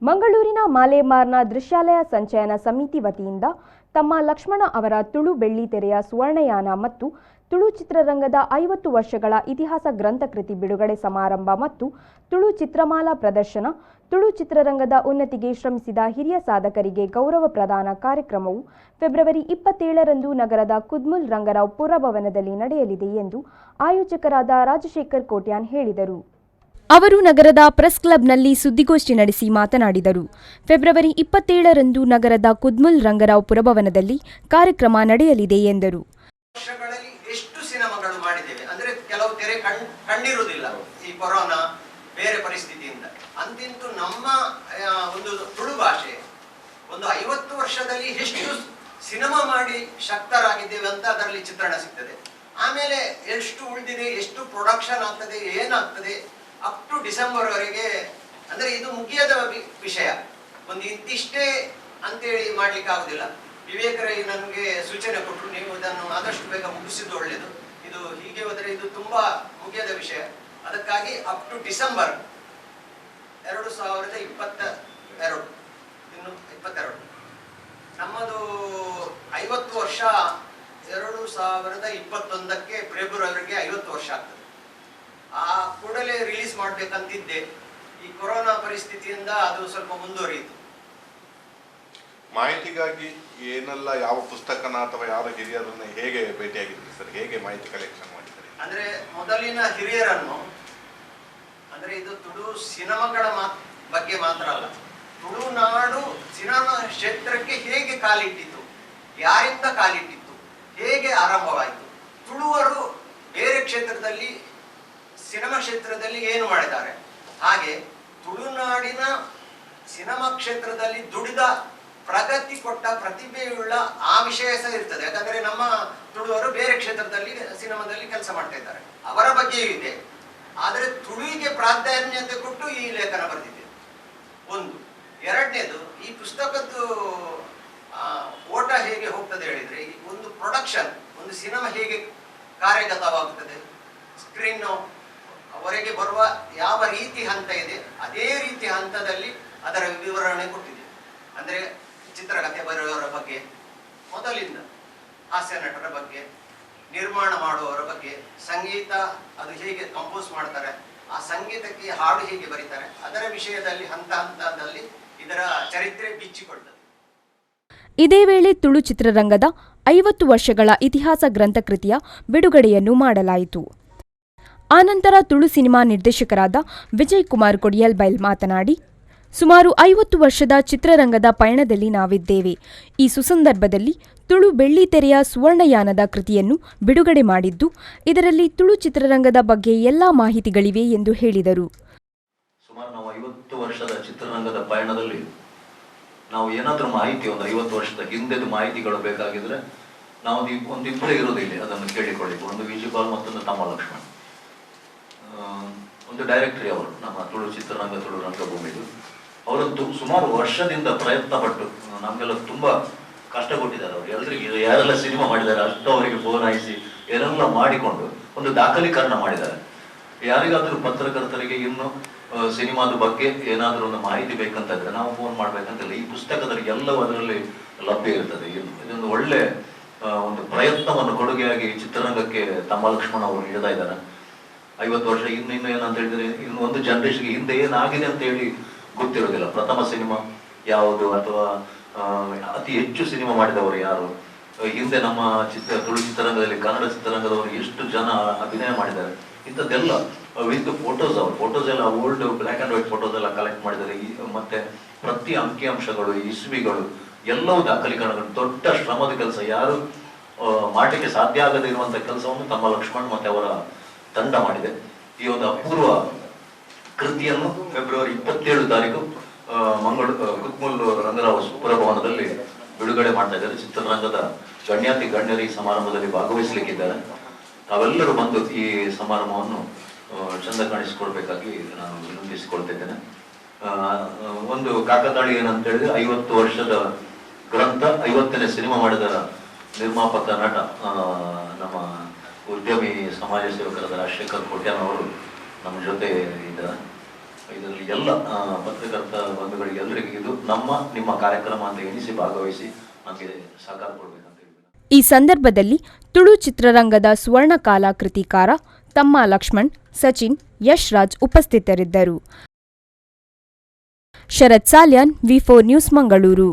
ಮಂಗಳೂರಿನ ಮಾಲೇಮಾರ್ನ ದೃಶ್ಯಾಲಯ ಸಂಚಯನ ಸಮಿತಿ ವತಿಯಿಂದ ತಮ್ಮ ಲಕ್ಷ್ಮಣ ಅವರ ತುಳು ಬೆಳ್ಳಿತೆರೆಯ ಸುವರ್ಣಯಾನ ಮತ್ತು ತುಳು ಚಿತ್ರರಂಗದ 50 ವರ್ಷಗಳ ಇತಿಹಾಸ ಗ್ರಂಥಕೃತಿ ಬಿಡುಗಡೆ ಸಮಾರಂಭ ಮತ್ತು ತುಳು ಚಿತ್ರಮಾಲಾ ಪ್ರದರ್ಶನ, ತುಳು ಚಿತ್ರರಂಗದ ಉನ್ನತಿಗೆ ಶ್ರಮಿಸಿದ ಹಿರಿಯ ಸಾಧಕರಿಗೆ ಗೌರವ ಪ್ರದಾನ ಕಾರ್ಯಕ್ರಮವು ಫೆಬ್ರವರಿ 27ರಂದು ನಗರದ ಕುದ್ಮುಲ್ ರಂಗರಾವ್ ಪುರಭವನದಲ್ಲಿ ನಡೆಯಲಿದೆ ಎಂದು ಆಯೋಜಕರಾದ ರಾಜಶೇಖರ್ ಕೋಟ್ಯಾನ್ ಹೇಳಿದರು. ಅವರು ನಗರದ ಪ್ರೆಸ್ ಕ್ಲಬ್ನಲ್ಲಿ ಸುದ್ದಿಗೋಷ್ಠಿ ನಡೆಸಿ ಮಾತನಾಡಿದರು. ಫೆಬ್ರವರಿ 27ರಂದು ನಗರದ ಕುದ್ಮುಲ್ ರಂಗರಾವ್ ಪುರಭವನದಲ್ಲಿ ಕಾರ್ಯಕ್ರಮ ನಡೆಯಲಿದೆ ಎಂದರು. ವರ್ಷಗಳಲ್ಲಿ ಎಷ್ಟು ಸಿನಿಮಾಗಳು ಮಾಡಿದ್ದೇವೆ ಅಂದ್ರೆ ಕೆಲವು ತೆರೆ ಕಂಡಿರುವುದಿಲ್ಲ ಈ ಕೊರೋನಾ ಬೇರೆ ಪರಿಸ್ಥಿತಿಯಿಂದ. ಅಂತಿಂತೂ ನಮ್ಮ ಒಂದು ತುಳು ಭಾಷೆ ಒಂದು 50 ವರ್ಷದಲ್ಲಿ ಎಷ್ಟು ಸಿನಿಮಾ ಮಾಡಿ ಶಕ್ತರಾಗಿದ್ದೇವೆ ಅಂತ ಅದರಲ್ಲಿ ಚಿತ್ರಣ ಸಿಗ್ತದೆ. ಆಮೇಲೆ ಎಷ್ಟು ಉಳಿದಿದೆ, ಎಷ್ಟು ಪ್ರೊಡಕ್ಷನ್ ಆಗ್ತದೆ, ಏನಾಗ್ತದೆ ಅಪ್ ಟು ಡಿಸೆಂಬರ್ ವರೆಗೆ. ಅಂದ್ರೆ ಇದು ಮುಗಿಯದ ವಿಷಯ, ಒಂದು ಇಂತಿಷ್ಟೇ ಅಂತೇಳಿ ಮಾಡ್ಲಿಕ್ಕೆ ಆಗುದಿಲ್ಲ. ವಿವೇಕರೈ ನನಗೆ ಸೂಚನೆ ಕೊಟ್ಟರು, ನೀವು ಇದನ್ನು ಆದಷ್ಟು ಬೇಗ ಮುಗಿಸಿದ್ದು ಒಳ್ಳೆಯದು, ಇದು ಹೀಗೆ ಹೋದರೆ ಇದು ತುಂಬಾ ಮುಗಿಯದ ವಿಷಯ. ಅದಕ್ಕಾಗಿ ಅಪ್ ಟು ಡಿಸೆಂಬರ್ 2022 ಇನ್ನು 22 ನಮ್ಮದು 50 ವರ್ಷ 2021ಕ್ಕೆ ಫೆಬ್ರವರಿಗೆ 50 ವರ್ಷ ಆಗ್ತದೆ. ಆ ಕೂಡಲೇ ರಿಲೀಸ್ ಮಾಡ್ಬೇಕಂತಿದ್ದೆ. ಈ ಕೊರೋನಾ ಪರಿಸ್ಥಿತಿಯಿಂದ ಅದು ಸ್ವಲ್ಪ ಮುಂದುವರಿಯಿತು. ಮಾಹಿತಿಗಾಗಿ ಏನೆಲ್ಲ ಯಾವ ಪುಸ್ತಕನ ಅಥವಾ ಯಾವ ಹಿರಿಯರನ್ನ ಹೇಗೆ ಭೇಟಿಯಾಗಿದ್ರಿ ಸರ್? ಹೇಗೆ ಮಾಹಿತಿ ಕಲೆಕ್ಷನ್ ಮಾಡಿದ್ರಿ? ಅಂದ್ರೆ ಮೊದಲಿನ ಹಿರಿಯರನ್ನು, ಅಂದ್ರೆ ಇದು ತುಳು ಸಿನಿಮಾಗಳ ಬಗ್ಗೆ ಮಾತ್ರ ಅಲ್ಲ, ತುಳುನಾಡು ಸಿನಿಮಾ ಕ್ಷೇತ್ರಕ್ಕೆ ಹೇಗೆ ಕಾಲಿಟ್ಟಿತು, ಯಾರಿಂದ ಕಾಲಿಟ್ಟಿತ್ತು, ಹೇಗೆ ಆರಂಭವಾಯಿತು, ತುಳುವರು ಬೇರೆ ಕ್ಷೇತ್ರದಲ್ಲಿ ಸಿನಿಮಾ ಕ್ಷೇತ್ರದಲ್ಲಿ ಏನು ಮಾಡಿದ್ದಾರೆ, ಹಾಗೆ ತುಳುನಾಡಿನ ಸಿನಿಮಾ ಕ್ಷೇತ್ರದಲ್ಲಿ ದುಡಿದ ಪ್ರಗತಿ ಕೊಟ್ಟ ಪ್ರತಿಭೆಯುಳ್ಳ ಆ ವಿಷಯ ಸಹ ಇರ್ತದೆ. ಯಾಕಂದ್ರೆ ನಮ್ಮ ತುಳುವರು ಬೇರೆ ಕ್ಷೇತ್ರದಲ್ಲಿ ಸಿನಿಮಾದಲ್ಲಿ ಕೆಲಸ ಮಾಡ್ತಾ ಇದ್ದಾರೆ, ಅವರ ಬಗ್ಗೆಯೂ ಇದೆ. ಆದರೆ ತುಳುವಿಗೆ ಪ್ರಾಧಾನ್ಯತೆ ಕೊಟ್ಟು ಈ ಲೇಖನ ಬರೆದಿದೆ. ಒಂದು. ಎರಡನೇದು, ಈ ಪುಸ್ತಕದ್ದು ಓಟ ಹೇಗೆ ಹೋಗ್ತದೆ ಹೇಳಿದ್ರೆ, ಈ ಒಂದು ಪ್ರೊಡಕ್ಷನ್, ಒಂದು ಸಿನಿಮಾ ಹೇಗೆ ಕಾರ್ಯಗತವಾಗುತ್ತದೆ, ಸ್ಕ್ರೀನ್ ಹೊರಗೆ ಬರುವ ಯಾವ ರೀತಿ ಹಂತ ಇದೆ ಅದೇ ರೀತಿ ಹಂತದಲ್ಲಿ ಅದರ ವಿವರಣೆ ಕೊಟ್ಟಿದೆ. ಅಂದ್ರೆ ಚಿತ್ರಕಥೆ ಬರೆಯುವವರ ಬಗ್ಗೆ ಮೊದಲಿಂದ, ಹಾಸ್ಯ ನಟರ ಬಗ್ಗೆ, ನಿರ್ಮಾಣ ಮಾಡುವವರ ಬಗ್ಗೆ, ಸಂಗೀತ ಅದು ಹೇಗೆ ಕಂಪೋಸ್ ಮಾಡ್ತಾರೆ, ಆ ಸಂಗೀತಕ್ಕೆ ಹಾಡು ಹೇಗೆ ಬರೀತಾರೆ, ಅದರ ವಿಷಯದಲ್ಲಿ ಹಂತ ಹಂತದಲ್ಲಿ ಇದರ ಚರಿತ್ರೆ ಬಿಚ್ಚಿಕೊಳ್ಳುತ್ತದೆ. ಇದೇ ವೇಳೆ ತುಳು ಚಿತ್ರರಂಗದ 50 ವರ್ಷಗಳ ಇತಿಹಾಸ ಗ್ರಂಥಕೃತಿಯ ಬಿಡುಗಡೆಯನ್ನು ಮಾಡಲಾಯಿತು. ಆನಂತರ ತುಳು ಸಿನಿಮಾ ನಿರ್ದೇಶಕರಾದ ವಿಜಯ್ ಕುಮಾರ್ ಕೊಡಿಯಲ್ಬೈಲ್ ಮಾತನಾಡಿ, ಸುಮಾರು 50 ವರ್ಷದ ಚಿತ್ರರಂಗದ ಪಯಣದಲ್ಲಿ ನಾವಿದ್ದೇವೆ. ಈ ಸುಸಂದರ್ಭದಲ್ಲಿ ತುಳು ಬೆಳ್ಳಿತೆರೆಯ ಸುವರ್ಣಯಾನದ ಕೃತಿಯನ್ನು ಬಿಡುಗಡೆ ಮಾಡಿದ್ದು, ಇದರಲ್ಲಿ ತುಳು ಚಿತ್ರರಂಗದ ಬಗ್ಗೆ ಎಲ್ಲಾ ಮಾಹಿತಿಗಳಿವೆ ಎಂದು ಹೇಳಿದರು. ಸುಮಾರು ನಾವು 50 ವರ್ಷದ ಚಿತ್ರರಂಗದ ಪಯಣದಲ್ಲಿ ನಾವು ಏನಾದರೂ ಮಾಹಿತಿ, ಒಂದು 50 ವರ್ಷದ ಹಿಂದೆದ ಮಾಹಿತಿಗಳು ಬೇಕಾಗಿದ್ರೆ ನಾವು ಒಂದಿಬ್ಬರೇ ಇರೋದಿಲ್ಲ ಅದನ್ನು ಕೇಳಿಕೊಳ್ಳಿ. ಒಂದು ವಿಜಯಪಾಲ್, ಮತ್ತೊಂದು ತಮ್ಮ ಲಕ್ಷ್ಮಣ್, ಒಂದು ಡೈರೆಕ್ಟರಿ ಅವರು, ನಮ್ಮ ತುಳು ಚಿತ್ರರಂಗ ತುಳು ರಂಗಭೂಮಿದು. ಅವರಂತೂ ಸುಮಾರು ವರ್ಷದಿಂದ ಪ್ರಯತ್ನ ಪಟ್ಟು ನಮಗೆಲ್ಲ ತುಂಬಾ ಕಷ್ಟ ಕೊಟ್ಟಿದ್ದಾರೆ. ಅವರು ಎಲ್ರಿಗೆ ಯಾರೆಲ್ಲ ಸಿನಿಮಾ ಮಾಡಿದ್ದಾರೆ ಅಷ್ಟು ಅವರಿಗೆ ಫೋನ್ ಹಾಯಿಸಿ ಏನೆಲ್ಲ ಮಾಡಿಕೊಂಡು ಒಂದು ದಾಖಲೀಕರಣ ಮಾಡಿದ್ದಾರೆ. ಯಾರಿಗಾದ್ರೂ ಪತ್ರಕರ್ತರಿಗೆ ಇನ್ನು ಸಿನಿಮಾದ ಬಗ್ಗೆ ಏನಾದರೂ ಒಂದು ಮಾಹಿತಿ ಬೇಕಂತ ಇದ್ರೆ ನಾವು ಫೋನ್ ಮಾಡ್ಬೇಕಂತಿಲ್ಲ. ಈ ಪುಸ್ತಕದಲ್ಲಿ ಎಲ್ಲವೂ ಅದರಲ್ಲಿ ಲಭ್ಯ ಇರ್ತದೆ. ಇದೊಂದು ಒಳ್ಳೆ ಒಂದು ಪ್ರಯತ್ನವನ್ನು ಕೊಡುಗೆಯಾಗಿ ಚಿತ್ರರಂಗಕ್ಕೆ ತಮ್ಮ ಲಕ್ಷ್ಮಣ ಅವರು ನೀಡ್ತಾ ಇದ್ದಾರೆ. 50 ವರ್ಷ ಇನ್ನು ಏನಂತ ಹೇಳಿದ್ರೆ, ಇನ್ನು ಒಂದು ಜನರೇಷನ್ಗೆ ಹಿಂದೆ ಏನಾಗಿದೆ ಅಂತ ಹೇಳಿ ಗೊತ್ತಿರೋದಿಲ್ಲ. ಪ್ರಥಮ ಸಿನಿಮಾ ಯಾವುದು, ಅಥವಾ ಅತಿ ಹೆಚ್ಚು ಸಿನಿಮಾ ಮಾಡಿದವರು ಯಾರು, ಹಿಂದೆ ನಮ್ಮ ತುಳು ಚಿತ್ರರಂಗದಲ್ಲಿ ಕನ್ನಡ ಚಿತ್ರರಂಗದವರು ಎಷ್ಟು ಜನ ಅಭಿನಯ ಮಾಡಿದ್ದಾರೆ, ಇಂಥದ್ದೆಲ್ಲ ವಿತ್ ಫೋಟೋಸ್. ಅವರು ಫೋಟೋಸ್ ಎಲ್ಲ old black and white photos ಎಲ್ಲ ಕಲೆಕ್ಟ್ ಮಾಡಿದ್ದಾರೆ. ಮತ್ತೆ ಪ್ರತಿ ಅಂಕಿಅಂಶಗಳು, ಇಸ್ವಿಗಳು ಎಲ್ಲವೂ ದಾಖಲೀಕರಣಗಳು. ದೊಡ್ಡ ಶ್ರಮದ ಕೆಲಸ, ಯಾರು ಮಾಡಲಿಕ್ಕೆ ಸಾಧ್ಯ ಆಗದೇ ಇರುವಂತ ಕೆಲಸವನ್ನು ತಮ್ಮ ಲಕ್ಷ್ಮಣ್ ಮತ್ತೆ ಅವರ ತಂಡ ಮಾಡಿದೆ. ಈ ಒಂದು ಅಪೂರ್ವ ಕೃತಿಯನ್ನು ಫೆಬ್ರವರಿ 27 ತಾರೀಕು ಕುದ್ಮುಲ್ ರಂಗರಾವ್ ಪುರಭವನದಲ್ಲಿ ಬಿಡುಗಡೆ ಮಾಡ್ತಾ ಇದ್ದಾರೆ. ಚಿತ್ರರಂಗದ ಗಣ್ಯಾತಿ ಗಣ್ಯರು ಈ ಸಮಾರಂಭದಲ್ಲಿ ಭಾಗವಹಿಸಲಿಕ್ಕಿದ್ದಾರೆ. ತಾವೆಲ್ಲರೂ ಬಂದು ಈ ಸಮಾರಂಭವನ್ನು ಚಂದ ಕಾಣಿಸಿಕೊಳ್ಬೇಕಾಗಿ ನಾನು ವಿನಂತಿಸಿಕೊಳ್ತಿದ್ದೇನೆ. ಒಂದು ಕಾಕತಾಳಿ ಏನಂತ ಹೇಳಿದ್ರೆ, 50 ವರ್ಷದ ಗ್ರಂಥ, 50ನೇ ಸಿನಿಮಾ ಮಾಡಿದ ನಿರ್ಮಾಪಕ, ನಟ, ನಮ್ಮ ಉದ್ಯಮಿ, ಸಮಾಜ ಸೇವಕರಾದ ರಾಜಶೇಖರ್ ಕೋಟ್ಯಾನ್ ಅವರು ನಮ್ಮ ಜೊತೆ ಇದ್ದಾರೆ. ಇದರಲ್ಲಿ ಎಲ್ಲ ಪತ್ರಕರ್ತ ಬಂಧುಗಳಿಗೆ ಎಲ್ಲರಿಗೂ ಇದು ನಿಮ್ಮ ಕಾರ್ಯಕ್ರಮ ಅಂತ ಎಣಿಸಿ ಭಾಗವಹಿಸಿ ನಮಗೆ ಸಹಕಾರ ಕೊಡಬೇಕಂತ ಹೇಳಿ. ಈ ಸಂದರ್ಭದಲ್ಲಿ ತುಳು ಚಿತ್ರರಂಗದ ಸುವರ್ಣಕಾಲ ಕೃತಿಕಾರ ತಮ್ಮ ಲಕ್ಷ್ಮಣ್, ಸಚಿನ್, ಯಶ್ ರಾಜ್ ಉಪಸ್ಥಿತರಿದ್ದರು. ಶರತ್ ಸಾಲ್ಯಾನ್, ವಿ4 ನ್ಯೂಸ್, ಮಂಗಳೂರು.